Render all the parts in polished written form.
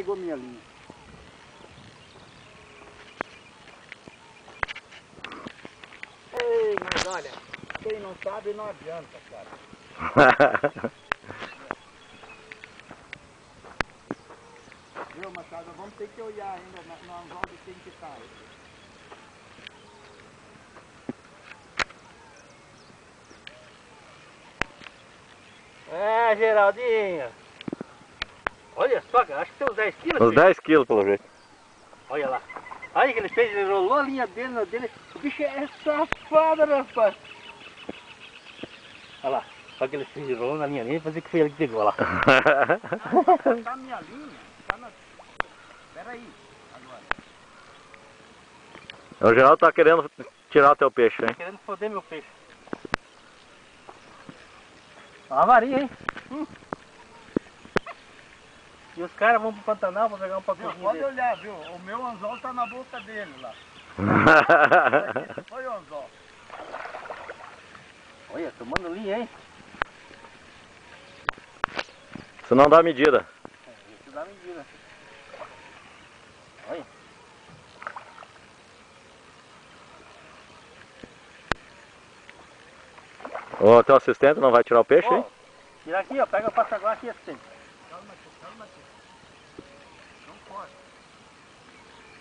pegou minha linha. Ei, mas olha, quem não sabe não adianta, cara. Viu, Machado? Vamos ter que olhar ainda no anzol de quem que tá. É, Geraldinho. Olha só, cara, acho que tem uns 10 quilos. Uns 10 quilos pelo jeito. Olha lá. Aí que ele fez, ele rolou a linha dele. O bicho é safado, rapaz. Olha lá. Só que ele fez, rolou na linha dele, fazer que foi ele que pegou lá. Tá minha linha? Tá na... Peraí, agora. O Geraldo tá querendo tirar o teu peixe, hein? Querendo foder meu peixe. Uma varinha, hein? E os caras vão pro Pantanal pra pegar um pacotinho Pode dele. olhar, viu? O meu anzol tá na boca dele lá. Foi o anzol. Olha, tomando linha, hein? Isso não dá medida. Isso dá medida. Olha. O teu assistente não vai tirar o peixe, hein? Tira aqui, ó. Pega o passaguá aqui, assistente. Calma aqui. Não pode.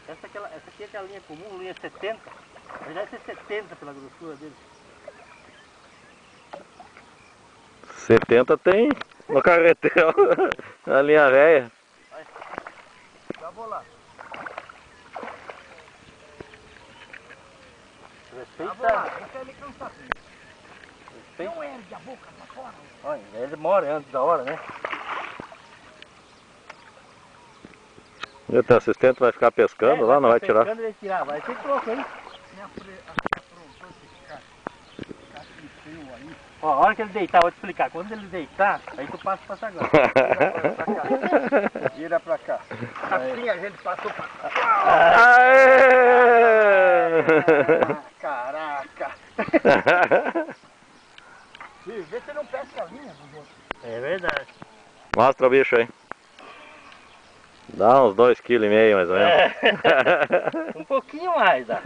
Essa aqui é aquela linha comum, linha 70. Mas deve ser 70 pela grossura dele. 70 tem no carretel, na linha velha. Já vou lá. Já vou lá. Deixa ele cansadinho. Não ergue a boca pra fora. Olha, ele mora antes da hora, né? E o teu assistente vai ficar pescando lá, não vai tirar? Pescando ele tirar, vai ser troco, hein? Me aprontou esse cara. Esse frio aí. Ó, a hora que ele deitar, vou te explicar. Quando ele deitar, aí tu passa o passaguá. Vira pra cá. Assim a gente passou pra cá. Aê! Caraca! Vê se não pesca a linha dos outros. É verdade. Mostra o bicho aí. Dá uns 2,5 kg mais ou menos. Um pouquinho mais, dá.